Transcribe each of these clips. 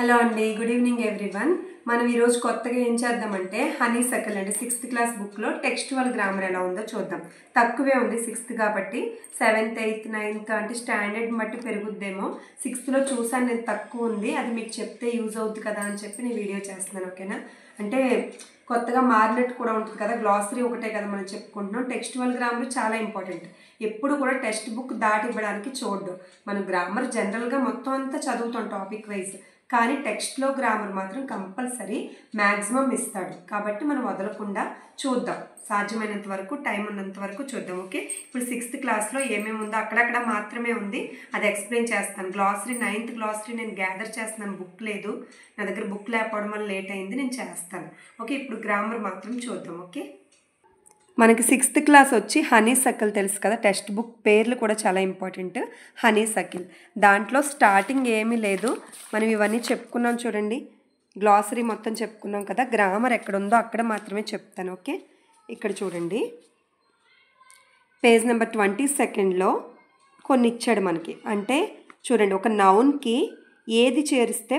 Hello అండి, good evening everyone. మనం ఈరోజు కొత్తగా ఏం చేద్దామంటే హనీసకిల్ అండి 6th క్లాస్ బుక్లో టెక్స్టువల్ గ్రామర్ ఎలా ఉందో చూద్దాం. తక్కువే ఉంది 6th కాబట్టి 7th 8th 9th అంటే స్టాండర్డ్ బట్టి పెరుగుద్దేమో. 6thలో చూసాను నేను తక్కువ ఉంది, అది మీకు చెప్తే యూజ్ అవుతుంది కదా అని చెప్పి నేను వీడియో చేస్తున్నాను. ఓకేనా? అంటే కొత్తగా మారినట్టు కూడా ఉంటుంది కదా, గ్లాసరీ ఒకటే కదా మనం చెప్పుకుంటున్నాం. టెక్స్టువల్ గ్రామర్ చాలా ఇంపార్టెంట్. ఎప్పుడు కూడా టెక్స్ట్ బుక్ దాటి ఇవ్వడానికి చూడడం. మనం గ్రామర్ జనరల్గా మొత్తం అంతా చదువుతాం టాపిక్ వైజ్, కానీ టెక్స్ట్లో గ్రామర్ మాత్రం కంపల్సరీ మ్యాక్సిమం ఇస్తాడు. కాబట్టి మనం వదలకుండా చూద్దాం, సాధ్యమైనంత వరకు టైం ఉన్నంత వరకు చూద్దాం. ఓకే, ఇప్పుడు 6th క్లాస్లో ఏమేమి ఉందో అక్కడక్కడ మాత్రమే ఉంది, అది ఎక్స్ప్లెయిన్ చేస్తాను. గ్లాసరీ 9th గ్లాసరీ నేను గ్యాదర్ చేస్తున్నాను, బుక్ లేదు నా దగ్గర, బుక్ లేకపోవడం వల్ల లేట్ అయింది, నేను చేస్తాను. ఓకే, ఇప్పుడు గ్రామర్ మాత్రం చూద్దాం. ఓకే, మనకి 6th క్లాస్ వచ్చి హనీసకిల్ తెలుసు కదా, టెక్స్ట్ బుక్ పేర్లు కూడా చాలా ఇంపార్టెంట్. హనీసకిల్ దాంట్లో స్టార్టింగ్ ఏమీ లేదు, మనం ఇవన్నీ చెప్పుకున్నాం చూడండి, గ్లాసరీ మొత్తం చెప్పుకున్నాం కదా. గ్రామర్ ఎక్కడ ఉందో అక్కడ మాత్రమే చెప్తాను. ఓకే, ఇక్కడ చూడండి, పేజ్ నెంబర్ 22లో కొన్ని ఇచ్చాడు మనకి. అంటే చూడండి, ఒక నౌన్కి ఏది చేరిస్తే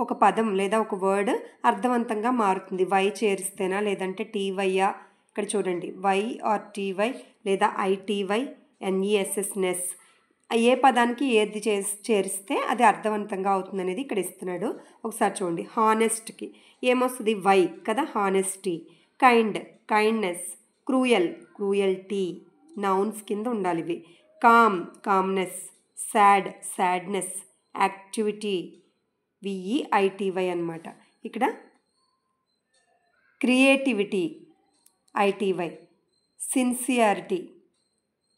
ఒక పదం లేదా ఒక వర్డ్ అర్థవంతంగా మారుతుంది. వై చేరిస్తేనా లేదంటే టీవైయా, ఇక్కడ చూడండి వై ఆర్ టీవై లేదా ఐటీవై ఎన్ఈఎస్ఎస్ నెస్, ఏ పదానికి ఏది చేరిస్తే అది అర్థవంతంగా అవుతుంది అనేది ఇక్కడ ఇస్తున్నాడు. ఒకసారి చూడండి, హానెస్ట్కి ఏమొస్తుంది? వై కదా, honesty. Kind kindness, cruel cruelty, nouns కింద ఉండాలి ఇవి. Calm calmness, sad sadness, activity విఈఐటీవై అన్నమాట. ఇక్కడ క్రియేటివిటీ ఐటీవై, సిన్సియారిటీ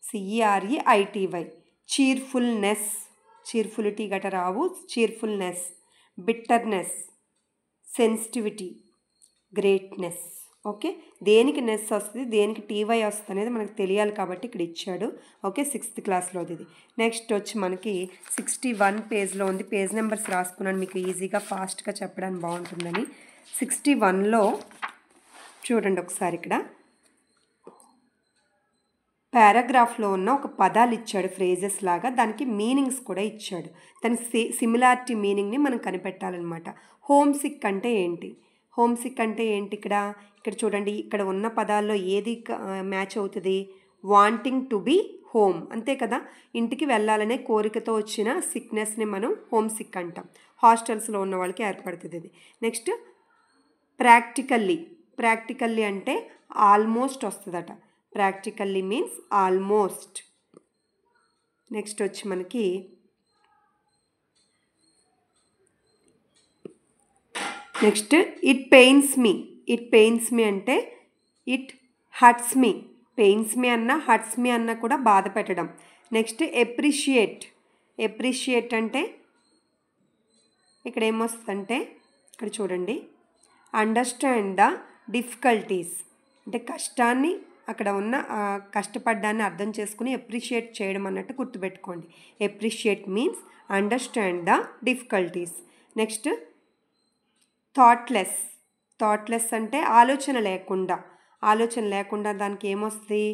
సిఈఆర్ఈఐటీవై, చీర్ఫుల్నెస్ చీర్ఫులిటీ గట రావు, cheerfulness, bitterness, sensitivity, greatness. Okay, దేనికి నెస్ వస్తుంది దేనికి టీవై వస్తుంది అనేది మనకు తెలియాలి కాబట్టి ఇక్కడ ఇచ్చాడు. ఓకే, 6th క్లాస్లోది ఇది. నెక్స్ట్ వచ్చి మనకి 61 పేజ్లో ఉంది. పేజ్ నెంబర్స్ రాసుకున్నాను మీకు ఈజీగా ఫాస్ట్గా చెప్పడానికి బాగుంటుందని. 61లో చూడండి ఒకసారి, ఇక్కడ పారాగ్రాఫ్లో ఉన్న ఒక పదాలు ఇచ్చాడు ఫ్రేజెస్ లాగా, దానికి మీనింగ్స్ కూడా ఇచ్చాడు. దానికి సిమిలారిటీ మీనింగ్ని మనం కనిపెట్టాలన్నమాట. హోమ్ సిక్ అంటే ఏంటి? హోమ్ సిక్ అంటే ఏంటి? ఇక్కడ చూడండి, ఇక్కడ ఉన్న పదాల్లో ఏది మ్యాచ్ అవుతుంది? వాంటింగ్ టు బీ హోమ్, అంతే కదా, ఇంటికి వెళ్ళాలనే కోరికతో వచ్చిన సిక్నెస్ని మనం హోమ్ సిక్ అంటాం. హాస్టల్స్లో ఉన్న వాళ్ళకి ఏర్పడుతుంది ఇది. నెక్స్ట్ ప్రాక్టికల్లీ అంటే ఆల్మోస్ట్ వస్తుందట. Practically means almost. నెక్స్ట్ వచ్చి మనకి ఇట్ పెయిన్స్ మీ అంటే ఇట్ హర్ట్స్ మీ. పెయిన్స్ మీ అన్న హర్ట్స్ మీ అన్న కూడా బాధ పెట్టడం. నెక్స్ట్ ఎప్రిషియేట్ అంటే ఇక్కడ ఏమొస్తుందంటే, ఇక్కడ చూడండి, అండర్స్టాండ్ ద డిఫికల్టీస్ అంటే కష్టాన్ని, అక్కడ ఉన్న కష్టపడ్డాన్ని అర్థం చేసుకుని ఎప్రిషియేట్ చేయడం అన్నట్టు గుర్తుపెట్టుకోండి. Appreciate means understand the difficulties. Next thoughtless అంటే ఆలోచన లేకుండా దానికి ఏమొస్తుంది?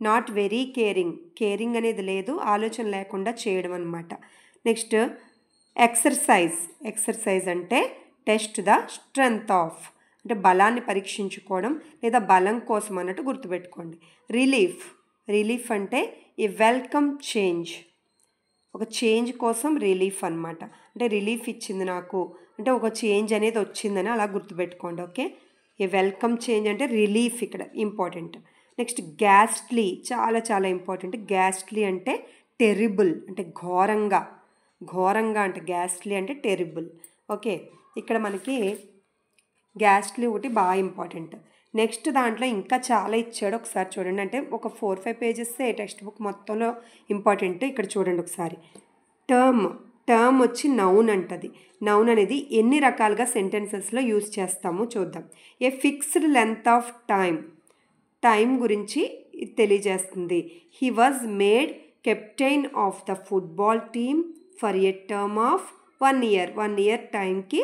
నాట్ వెరీ కేరింగ్ అనేది లేదు, ఆలోచన లేకుండా చేయడం అనమాట. నెక్స్ట్ ఎక్సర్సైజ్ అంటే టెస్ట్ ద స్ట్రెంగ్త్ ఆఫ్ అంటే బలాన్ని పరీక్షించుకోవడం లేదా బలం కోసం అన్నట్టు గుర్తుపెట్టుకోండి. రిలీఫ్ అంటే ఏ వెల్కమ్ చేంజ్, ఒక చేంజ్ కోసం రిలీఫ్ అనమాట. అంటే రిలీఫ్ ఇచ్చింది నాకు అంటే ఒక చేంజ్ అనేది వచ్చిందని అలా గుర్తుపెట్టుకోండి. ఓకే, ఏ వెల్కమ్ చేంజ్ అంటే రిలీఫ్ ఇక్కడ ఇంపార్టెంట్. నెక్స్ట్ గ్యాస్ట్లీ చాలా చాలా ఇంపార్టెంట్. గ్యాస్ట్లీ అంటే టెరిబుల్ అంటే ఘోరంగా అంటే గ్యాస్ట్లీ అంటే టెరిబుల్. ఓకే, ఇక్కడ మనకి గ్యాస్ట్లీ ఒకటి బాగా ఇంపార్టెంట్. నెక్స్ట్ దాంట్లో ఇంకా చాలా ఇచ్చాడు, ఒకసారి చూడండి. అంటే ఒక 4-5 పేజెస్ టెక్స్ట్ బుక్ మొత్తంలో ఇంపార్టెంట్. ఇక్కడ చూడండి ఒకసారి, టర్మ్ వచ్చి నౌన్ అంటది. నౌన్ అనేది ఎన్ని రకాలుగా సెంటెన్సెస్లో యూజ్ చేస్తామో చూద్దాం. A fixed length of time గురించి తెలియజేస్తుంది. He was made captain of the football team for a term of 1 year. 1 year టైంకి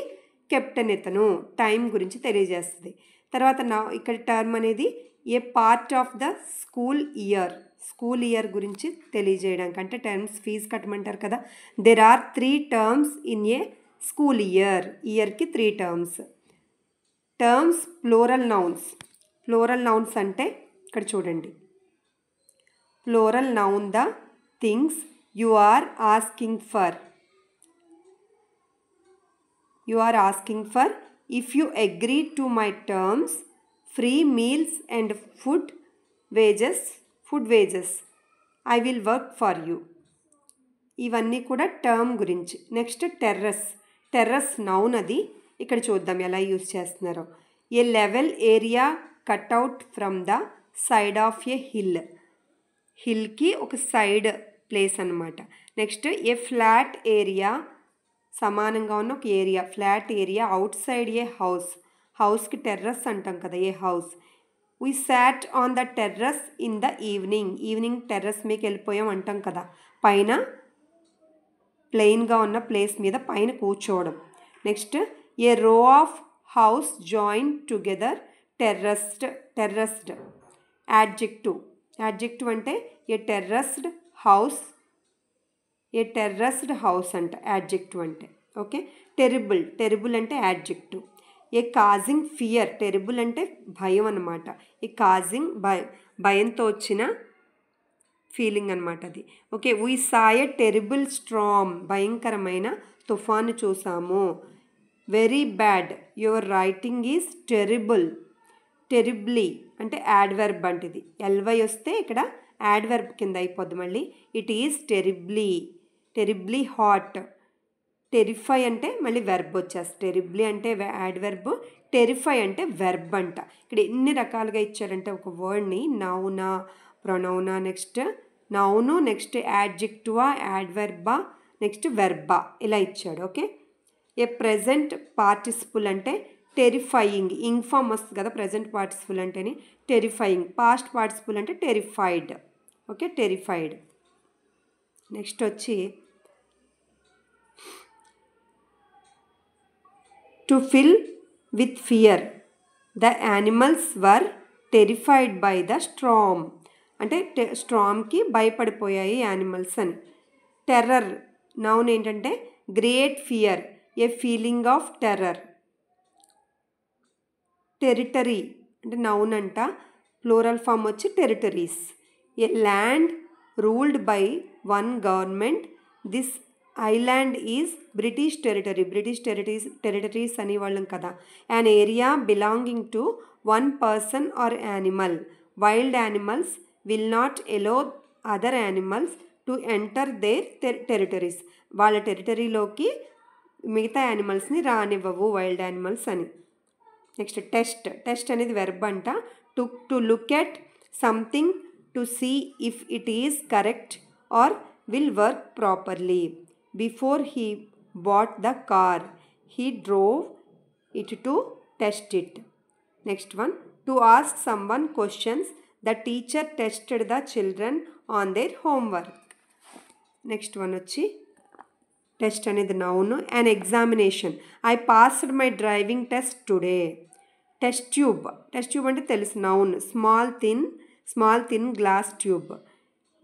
కెప్టెన్ ఇతను, టైం గురించి తెలియజేస్తుంది. తర్వాత ఇక్కడ టర్మ్ అనేది a part of the school year గురించి తెలియజేయడానికి, అంటే టర్మ్స్ ఫీజు కట్టమంటారు కదా. There are 3 terms in a school year, ఇయర్కి 3 టర్మ్స్. టర్మ్స్ ప్లూరల్ నౌన్స్ అంటే ఇక్కడ చూడండి, plural noun the things you are asking for. If you agree to my terms, free meals and food wages, I will work for you. ఇవన్నీ కూడా term గురించి. Next terrace noun, అది ఇక్కడ చూద్దాం ఎలా యూజ్ చేస్తున్నారో. A level area cut out from the side of a హిల్కి ఒక సైడ్ ప్లేస్ అనమాట. నెక్స్ట్ ఏ ఫ్లాట్ ఏరియా, సమానంగా ఉన్న ఒక area, flat area outside a హౌస్కి టెర్రస్ అంటాం కదా, a house. We sat on the terrace in the evening terrace మీకు వెళ్ళిపోయాం అంటాం కదా, పైన ప్లెయిన్గా ఉన్న ప్లేస్ మీద పైన కూర్చోవడం. Next a row of house join together terraced. Adjective అంటే ఏ టెర్రస్డ్ హౌస్ అంట యాడ్జెక్టివ్ అంటే. ఓకే. టెరిబుల్ అంటే adjective. A causing fear, terrible అంటే భయం అన్నమాట. ఏ కాజింగ్ భయంతో వచ్చిన ఫీలింగ్ అనమాట అది. Okay. We saw a terrible storm, భయంకరమైన తుఫాను చూసాము. Very bad, your writing is terribly అంటే యాడ్వర్బ్ అంటే ఇది. ఎల్వై వస్తే ఇక్కడ యాడ్వర్బ్ కింద అయిపోద్ది మళ్ళీ. It is terribly hot. Terrify అంటే మళ్ళీ వెర్బ్ వచ్చేస్తుంది. టెరిబ్లీ అంటే యాడ్వర్బ్, టెరిఫై అంటే వెర్బ్ అంట. ఇక్కడ ఎన్ని రకాలుగా ఇచ్చారంటే ఒక వర్డ్ని నౌనా, ప్రొనౌనా, నెక్స్ట్ నౌను, నెక్స్ట్ యాడ్జెక్టివా, యాడ్వర్బా, నెక్స్ట్ వెర్బా, ఇలా ఇచ్చాడు. ఓకే. ఏ ప్రెజెంట్ పార్టిసిపుల్ అంటే టెరిఫయింగ్, ఇంగ్ ఫామ్ వస్తుంది కదా ప్రెజెంట్ పార్టిసిపుల్ అంటేని, టెరిఫయింగ్. పాస్ట్ పార్టిసిపుల్ అంటే టెరిఫైడ్. Okay, terrified. నెక్స్ట్ వచ్చి to fill with fear the animals were terrified by the storm అంటే స్ట్రామ్కి భయపడిపోయాయి యానిమల్స్ అని. టెర్రర్ నౌన్ ఏంటంటే great fear, a feeling of terror. Territory అంటే నౌన్ అంట, ప్లూరల్ ఫామ్ వచ్చి territories. A land ruled by one government, this island is British territories అనేవాళ్ళం కదా. an area belonging to one person or animal. Wild animals will not allow other animals to enter their territories. వాళ్ళ టెరిటరీలోకి మిగతా యానిమల్స్ని రానివ్వవు wild animals అని. Next test అనేది verb అంట. To look at something to see if it is correct or will work properly. Before he bought the car he drove it to test it. Next one, to ask someone questions, the teacher tested the children on their homework. Next one వచ్చి test అనేది noun. An examination, I passed my driving test today. Test tube అంటే తెలుసు noun. Small thin glass tube.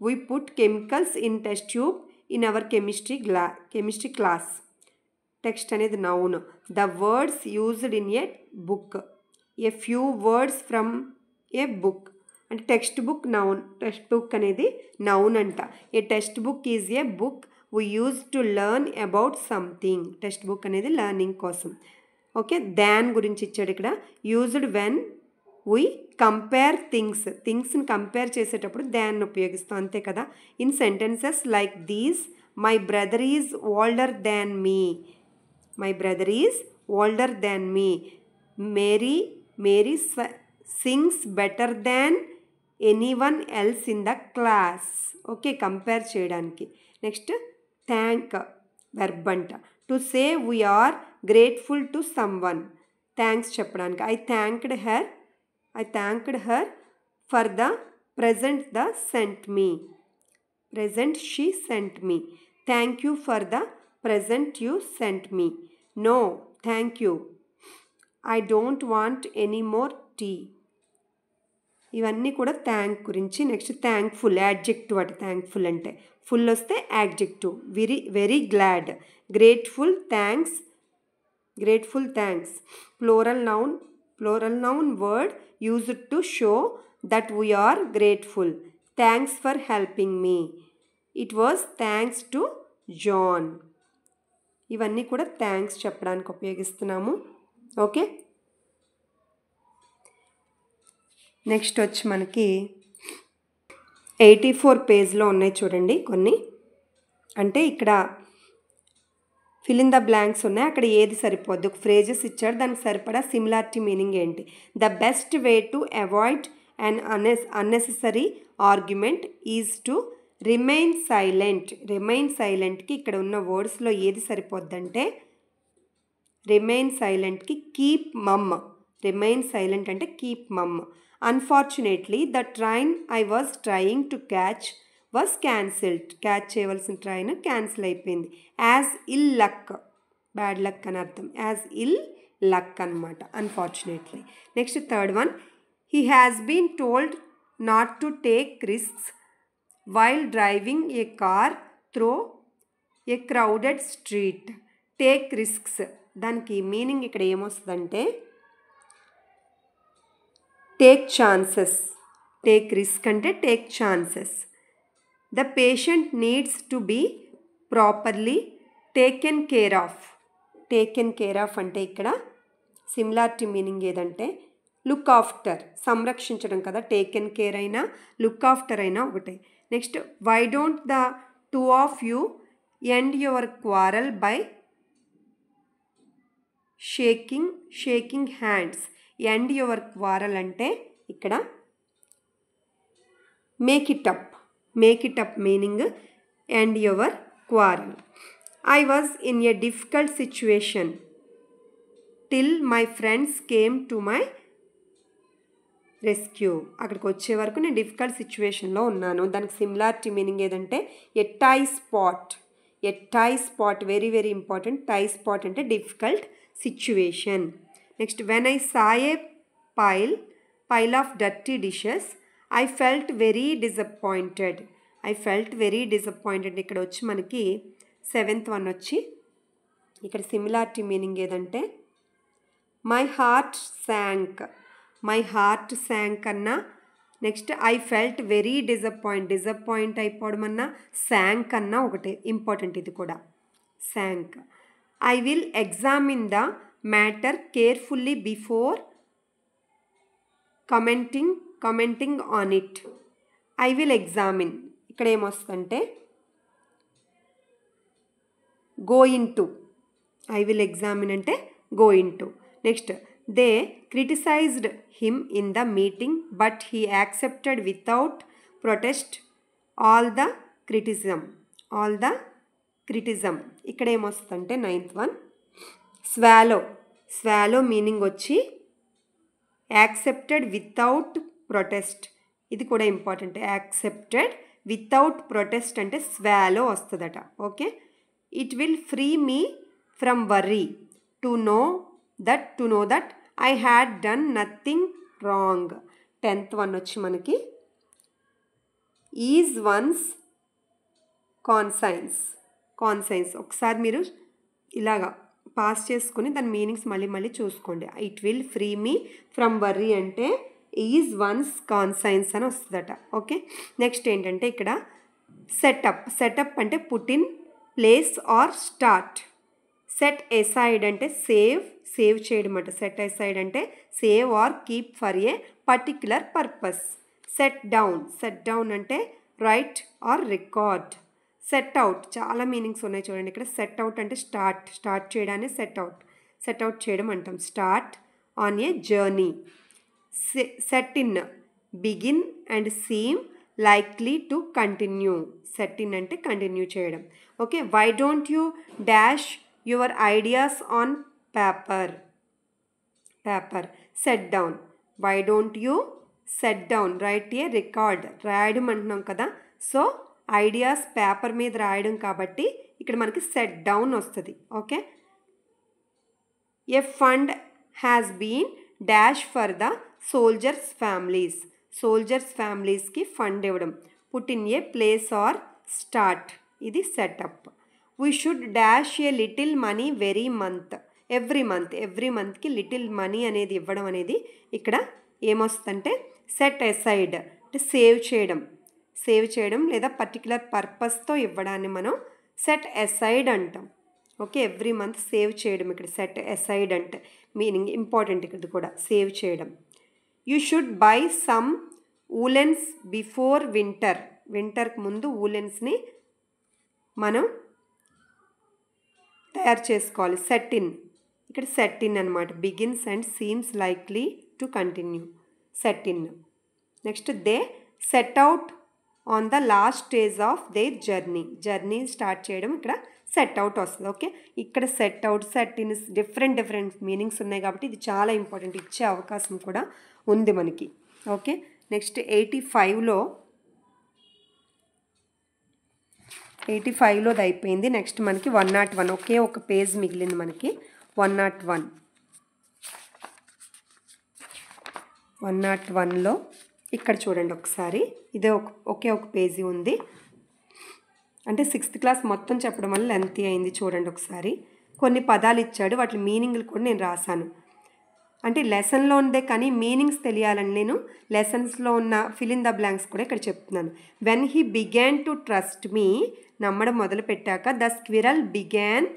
We put chemicals in test tube in our chemistry class. Text అనేది noun. The words used in a book, a few words from a book అంటే textbook noun. Textbook అనేది noun అంట. A textbook is a book we use to learn about something. Textbook అనేది learning కోసం. Okay, than గురించి ఇచ్చాడు ఇక్కడ. Used when we compare థింగ్స్ని compare చేసేటప్పుడు దాన్ ఉపయోగిస్తాం, అంతే కదా. In sentences like these, my brother is older than me. Mary sings better than anyone else in the class. Okay, compare చేయడానికి. నెక్స్ట్ థ్యాంక్ వెర్బ్ అంట. To say we're grateful to someone, thanks చెప్పడానికి. I thanked her for the present she sent me. Thank you for the present you sent me. No thank you, I don't want any more tea. ఇవన్నీ కూడా thank గురించి. Next thankful adjective అటు. Thankful అంటే full వస్తే adjective. Very glad, grateful, thanks, Grateful thanks. Plural noun word used to show that we are grateful. Thanks for helping me. It was thanks to John. ఇవన్నీ కూడా thanks చెప్పడానికి ఉపయోగిస్తున్నాము. Okay, next వచ్చి మనకి 84 పేజ్లో ఉన్నాయి చూడండి కొన్ని. అంటే ఇక్కడ ఫిల్ ఇన్ ద బ్లాంక్స్ ఉన్నాయి, అక్కడ ఏది సరిపోద్ది, ఒక ఫ్రేజెస్ ఇచ్చాడు, దానికి సరిపడా సిమిలారిటీ మీనింగ్ ఏంటి. The best way to avoid and unnecessary argument is to remain silent. Remain సైలెంట్కి ఇక్కడ ఉన్న వర్డ్స్లో ఏది సరిపోద్దంటే రిమైన్ సైలెంట్కి కీప్ మమ్. రిమైన్ సైలెంట్ అంటే keep mum. Unfortunately the train I was trying to catch was cancelled. Catch చేయవలసిన train cancel అయిపోయింది. As ill luck, bad luck అని అర్థం. యాజ్ ఇల్ లక్ అనమాట, unfortunately. Next third one, he has been told not to take risks while driving a car through a crowded street. Take risks, దానికి meaning ఇక్కడ ఏమొస్తుందంటే take chances. Take risk అంటే take chances. The patient needs to be properly taken care of. Taken care of అంటే ఇక్కడ similarity meaning ఏదంటే look after, సంరక్షించడం కదా. Taken care అయినా లుక్ ఆఫ్టర్ అయినా ఒకటే. Next, why don't the two of you end your quarrel by shaking hands. End your quarrel అంటే ఇక్కడ make it up. Make it up meaning end your quarrel. I was in a difficult situation till my friends came to my rescue. అక్కడికి వచ్చే వరకు నేను difficult సిచ్యువేషన్లో ఉన్నాను. దానికి similarity meaning ఏదంటే ఎ టై స్పాట్. ఎ టై స్పాట్ వెరీ వెరీ ఇంపార్టెంట్. టై spot అంటే difficult situation. Next, when I saw A pile of dirty dishes, I felt very disappointed. I felt very disappointed. ఇక్కడ వచ్చి మనకి 7th వన్ వచ్చి ఇక్కడ సిమిలారిటీ మీనింగ్ ఏదంటే my heart sank. My heart sank అన్నా, next I felt very disappoint అయిపోవడం అన్నా, sank అన్నా ఒకటే ఇంపార్టెంట్. ఇది కూడా sank. I will examine the matter carefully before commenting on it. I will examine ఇక్కడ ఏమొస్తుందంటే go into. I will examine అంటే go into. Next, they criticised him in the meeting but he accepted without protest all the criticism. ఇక్కడ ఏమొస్తుందంటే 9th one swallow meaning వచ్చి accepted without protest. ఇది కూడా important. Accepted without protest అంటే swallow వస్తుందట. Okay, it will free me from worry to know that I had done nothing wrong. 10th one వచ్చి మనకి is one's conscience. ఒకసారి మీరు ఇలాగా పాస్ చేసుకుని దాని మీనింగ్స్ మళ్ళీ చూసుకోండి. It will free me from worry అంటే ఈజ్ వన్స్ కాన్సైన్స్ అని వస్తుందట. ఓకే, నెక్స్ట్ ఏంటంటే ఇక్కడ సెటప్ అంటే put in place or start. Set aside అంటే సేవ్ చేయడం అంట. సెట్ ఎసైడ్ అంటే save or keep for a particular purpose. Set down అంటే write or record. Set out చాలా మీనింగ్స్ ఉన్నాయి చూడండి. ఇక్కడ సెట్ అవుట్ అంటే స్టార్ట్ చేయడాన్ని సెట్ అవుట్ చేయడం అంటాం. Start on a journey. Set in begin and seem likely to continue. Set in అంటే కంటిన్యూ చేయడం. Okay, why don't you dash your ideas on paper. Set down. Why don't you set down write a record. రాయడం అంటున్నాం కదా, so ideas paper మీద రాయడం కాబట్టి ఇక్కడ మనకి సెట్ డౌన్ వస్తుంది. Okay, a fund has been dash for the soldiers ఫ్యామిలీస్కి ఫండ్ ఇవ్వడం. Put in a place or start. ఇది set up. We should dash a little money very month. Every మంత్కి లిటిల్ మనీ అనేది ఇవ్వడం అనేది ఇక్కడ ఏమొస్తుందంటే సెట్ ఎసైడ్ అంటే సేవ్ చేయడం లేదా పర్టికులర్ పర్పస్తో ఇవ్వడాన్ని మనం సెట్ ఎసైడ్ అంటాం. ఓకే, ఎవ్రీ మంత్ సేవ్ చేయడం ఇక్కడ సెట్ ఎసైడ్ అంటే మీనింగ్ ఇంపార్టెంట్ ఇక్కడ కూడా సేవ్ చేయడం. You should buy some woollens before వింటర్కి ముందు వూలెన్స్ని మనం తయారు చేసుకోవాలి. ఇక్కడ సెట్ ఇన్ అనమాట. Begins and seems likely to continue. Set in. Next they set out on the last stage of their journey start చేయడం ఇక్కడ సెట్ అవుట్ వస్తుంది. ఓకే, ఇక్కడ set out set in different meanings ఉన్నాయి కాబట్టి ఇది చాలా important, ఇచ్చే అవకాశం కూడా ఉంది మనకి. ఓకే, నెక్స్ట్ 85లోది అయిపోయింది. నెక్స్ట్ మనకి 101 ఒకే ఒక పేజ్ మిగిలింది మనకి. 101లో ఇక్కడ చూడండి ఒకసారి, ఇదే ఒకే ఒక పేజీ ఉంది. అంటే 6th క్లాస్ మొత్తం చెప్పడం వల్ల లెంతీ అయింది. చూడండి ఒకసారి, కొన్ని పదాలు ఇచ్చాడు, వాటి మీనింగ్లు కూడా నేను రాశాను. అంటే లెసన్లో ఉందే కానీ మీనింగ్స్ తెలియాలని నేను లెసన్స్లో ఉన్న ఫిల్ ఇన్ ద బ్లాంక్స్ కూడా ఇక్కడ చెప్తున్నాను. When he began to trust me, నమ్మడం మొదలు పెట్టాక, the squirrel began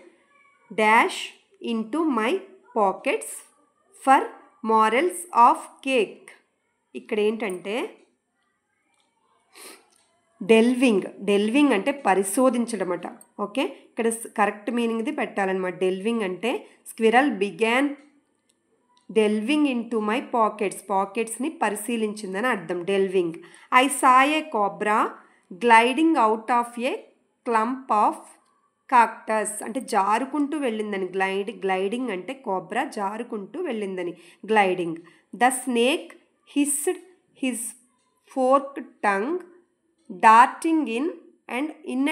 dash into my pockets for morsels of cake. ఇక్కడ ఏంటంటే డెల్వింగ్ అంటే పరిశోధించడం అట. ఓకే, ఇక్కడ కరెక్ట్ మీనింగ్ది పెట్టాలన్నమాట. డెల్వింగ్ అంటే squirrel began delving into my పాకెట్స్ని పరిశీలించిందని అర్థం. Delving. I saw a cobra gliding out of a clump of cactus అంటే జారుకుంటూ వెళ్ళిందని. గ్లైడింగ్ అంటే కోబ్రా జారుకుంటూ వెళ్ళిందని gliding. The snake hissed his fork tongue darting in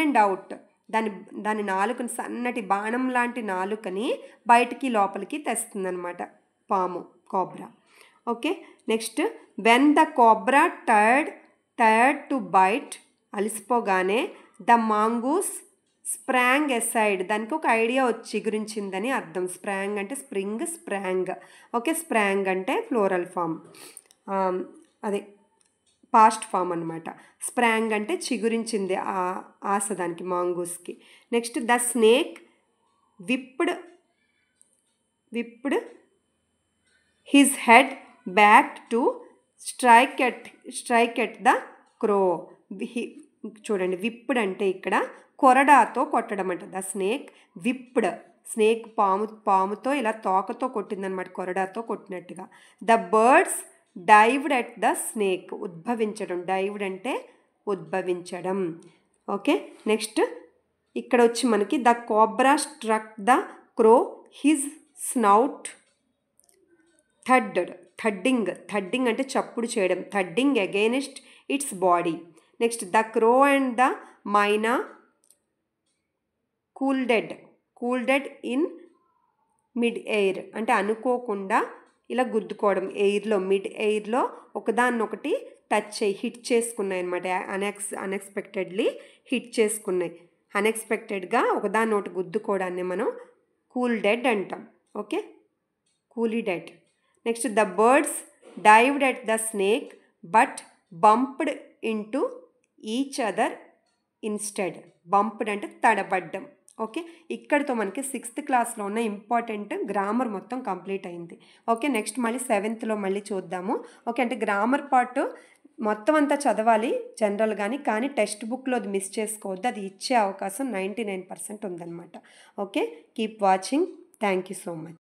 and out. దాని నాలుకని, సన్నటి బాణం లాంటి నాలుకని బయటికి లోపలికి తెస్తుందన్నమాట cobra. Okay, next when the cobra tired to bite, అలసిపోగానే, ద మాంగూస్ స్ప్రాంగ్ ఎసైడ్, దానికి ఒక ఐడియా వచ్చి గురించిందని అర్థం. స్ప్రాంగ్ అంటే స్ప్రాంగ్. ఓకే, స్ప్రాంగ్ అంటే ఫ్లోరల్ ఫామ్, అదే పాస్ట్ ఫామ్ అనమాట. స్ప్రాంగ్ అంటే చిగురించింది ఆశ దానికి, మాంగూస్కి. Next the snake whipped his head back to strike at the crow. చూడండి, విప్డ్ అంటే ఇక్కడ కొరడాతో కొట్టడం అంట. ద స్నేక్ విప్డ్, స్నేక్ పాముతో ఇలా తోకతో కొట్టిందనమాట, కొరడాతో కొట్టినట్టుగా. The birds dived at the snake, ఉద్భవించడం. డైవ్డ్ అంటే ఉద్భవించడం. ఓకే, నెక్స్ట్ ఇక్కడ వచ్చి మనకి the cobra struck the crow his snout thudding అంటే చప్పుడు చేయడం. Thudding against its body. Next the crow and the myna collided in mid air అంటే అనుకోకుండా ఇలా గుద్దుకోవడం. మిడ్ ఎయిర్లో ఒకదాన్నొకటి టచ్ అయ్యి హిట్ చేసుకున్నాయి అనమాట. అన్ఎక్స్పెక్టెడ్లీ హిట్ చేసుకున్నాయి. అన్ఎక్స్పెక్టెడ్గా ఒకదాన్నొకటి గుద్దుకోవడాన్ని మనం కూల్ డెడ్ అంటాం. Okay, collided. Next the birds dived at the snake but bumped into each other instead. Bumped అంటే తడబడ్డం. ఓకే, ఇక్కడితో మనకి 6th క్లాస్లో ఉన్న ఇంపార్టెంట్ గ్రామర్ మొత్తం కంప్లీట్ అయింది. ఓకే, నెక్స్ట్ మళ్ళీ 7thలో మళ్ళీ చూద్దాము. ఓకే, అంటే గ్రామర్ పార్ట్ మొత్తం అంతా చదవాలి జనరల్ కానీ టెక్స్ట్ బుక్లో అది మిస్ చేసుకోవద్దు, అది ఇచ్చే అవకాశం 99% ఉందన్నమాట. Okay, keep watching. Thank you so much.